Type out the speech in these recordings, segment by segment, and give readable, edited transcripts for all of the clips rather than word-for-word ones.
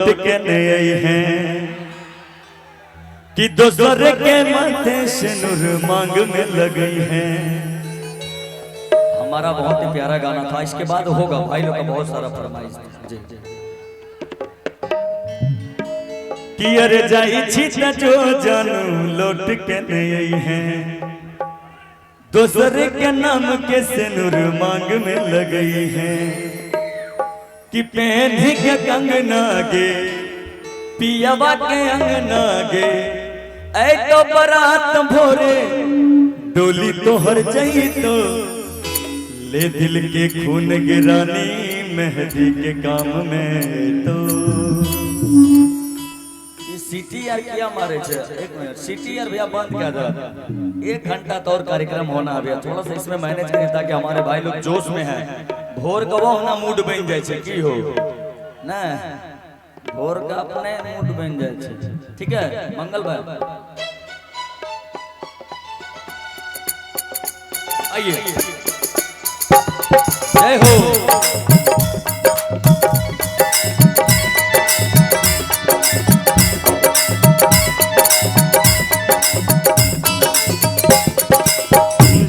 के आई हैं कि दोसर के माथे से नूर मांग में लगी है। हमारा बहुत ही प्यारा गाना था, इसके बाद होगा भाई लोग का बहुत सारा फरमाइश जी। कि अरे जाई छी जो जानू लौट के आई हैं दोसर के नाम के से नूर मांग में लगी है। कि पहन के कंगना गे पियावा के अंगना गे ऐ तो बरात भोरे डोली तो हर जाई तो ले दिल के खून गिरानी मेहंदी के काम में तो सिटी यार क्या मारे छे। एक मिनट सिटी यार भैया बंद क्या था, 1 घंटा तो और कार्यक्रम होना है भैया, थोड़ा सा इसमें मैनेज करें ताकि हमारे भाई लोग जोश में हैं। भोर का वो ना मूड बन जाए छे की हो ना, भोर का अपने मूड बन जाए छे। ठीक है मंगल भाई आइए जय हो।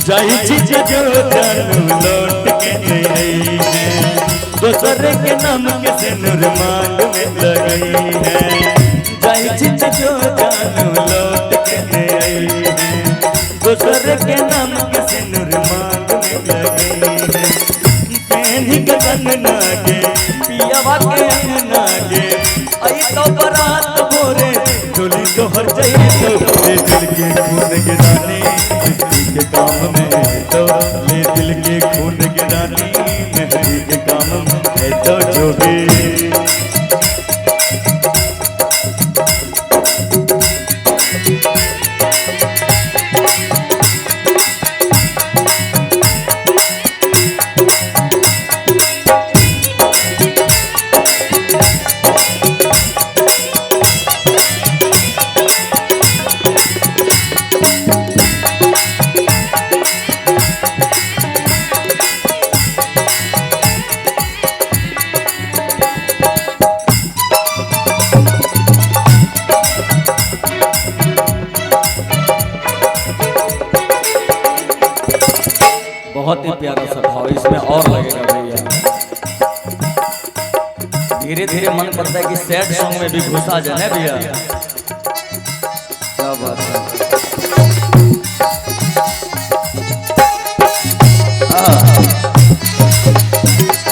जाई छी जो जानू लौट के आई है दोसर के नाम के से नूर मांग में लगी है। जाई छी जो जानू लौट के आई है दोसर के नाम के से नूर मांग में लगी है। पहनी के कंगना गे पियावा के अंगना गे आई तो बरात भोरे डोली तो हर जाई तो ले दिल के खून गिराने के काम में तो ले दिल के खून गिरानी मेहंदी के काम में तो जोगी। बहुत ही प्यारा सा भाव इसमें और लगेगा भैया। धीरे धीरे मन करता है कि सैड सॉन्ग में भी घुसा जाए भैया। क्या बात है।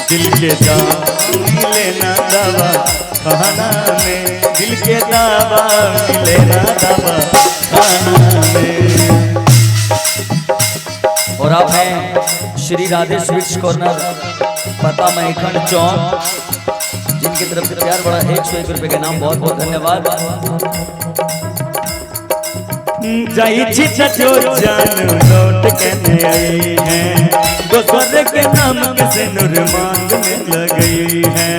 दिल के दावा लेना दवा खाना में दिल के दावा लेना दवा खाना में। और आप हैं श्री राधे स्वीट्स कॉर्नर पता मैखंड चौक, जिनकी तरफ से प्यार बड़ा 101 रुपए के नाम, बहुत बहुत धन्यवाद। जाई छी जो जानू लौट के आई है दोसर के नाम के से नूर मांग में लगी है।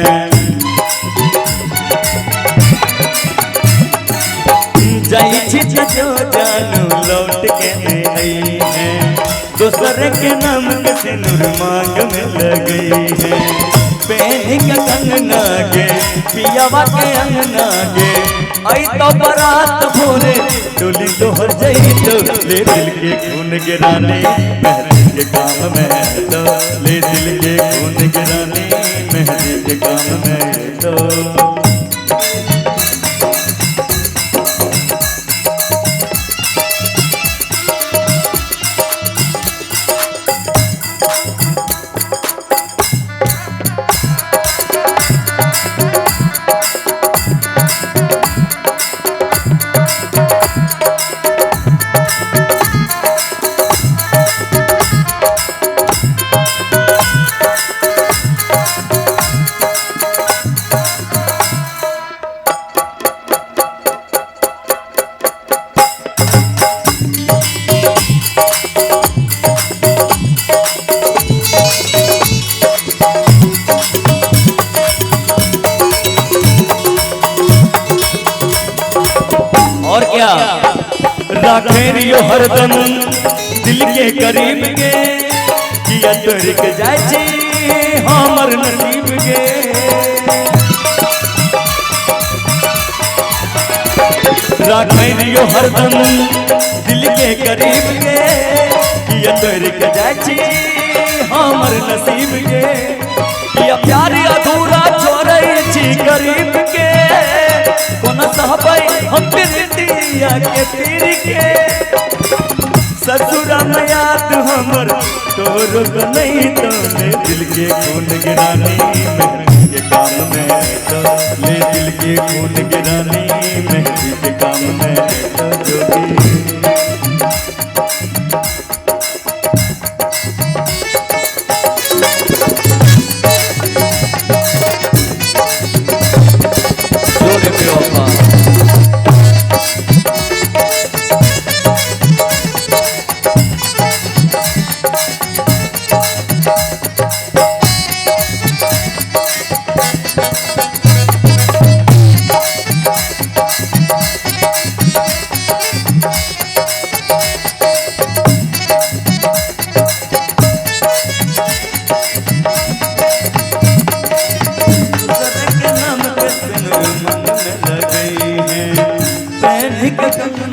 जाई छी जो जानू लौट के आई है दोसर के नाम के से नूर मांग में लगी है। पहनी के कंगना गे पियावा के अंगना गे आई तो बरात भोरे डोली तो हर जाई तो ले दिल के खून गिराने मेहंदी के काम में तो ले दिल के खून गिराने मेहंदी के काम में तो। और क्या राखेरियो हरदम दिल के करीब के किया तोड़ के जाए हमर नसीब के राखियो हरदम दिल के करीब के ये तोड़ के जाय छी हमर नसीब के या प्यार अधूरा छोड़ै छी गरीब के कोन सहबै हम प्रीतिया के पीर के ससुरा में याद हमर तोरो को नहीं तोले दिल के खून गिरानी मेहंदी के काम में तो ले दिल के खून गिरानी मेहंदी के काम में तो जोगी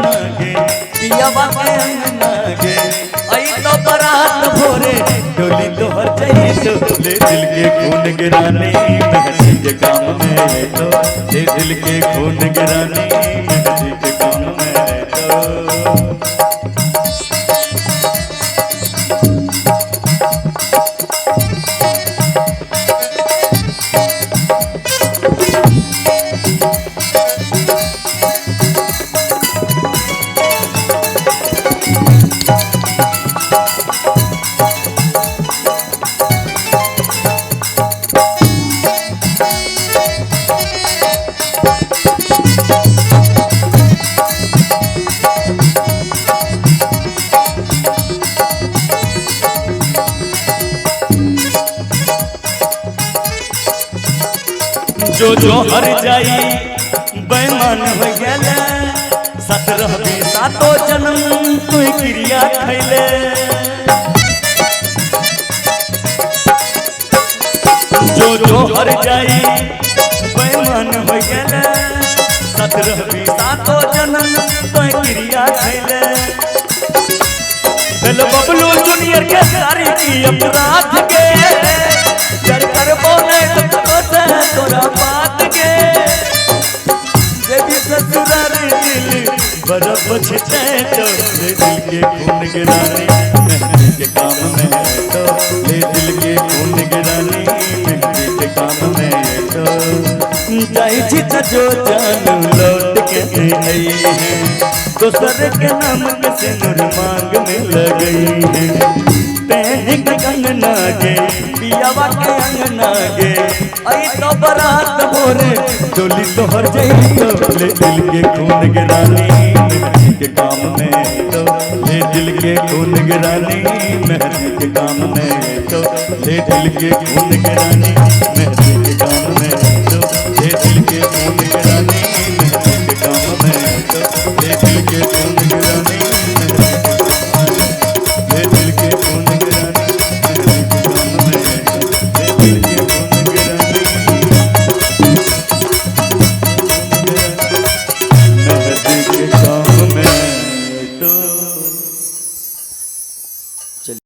पियावा के अंगना गे आई तो बरात भोरे डोली तोहर चाहिए तो ले दिल के खून गिरानी मेहंदी के काम में तो ले दिल के खून गिरानी मेहंदी के काम में तो जो हर जाई बेईमान हो गेले साथ रहबी सातो जन्म तू क्रिया खैले जो हर जाई बेईमान हो गेले साथ रहबी सातो जन्म तू क्रिया खैले बेल बबलू जूनियर के सारी की अपराध के डर कर बोले तोरा बात के देवी ससुराल दिल बड़ा पछते तो ले दिल के खून गिरानी मेहंदी के काम में तो ले दिल के खून गिरानी मेहंदी के काम में तो जाई छी जो जान लौट के आई है दोसर के नाम के सिंदूर मांग में लगई है पहन के कंगना गे पियावा के अंगना गे आई तो बरात भोरे डोली तोहर जाई तो ले दिल के खून गिरानी मेहंदी के काम में तो ले दिल के खून गिरानी मेहंदी के काम में तो ले दिल के खून गिरानी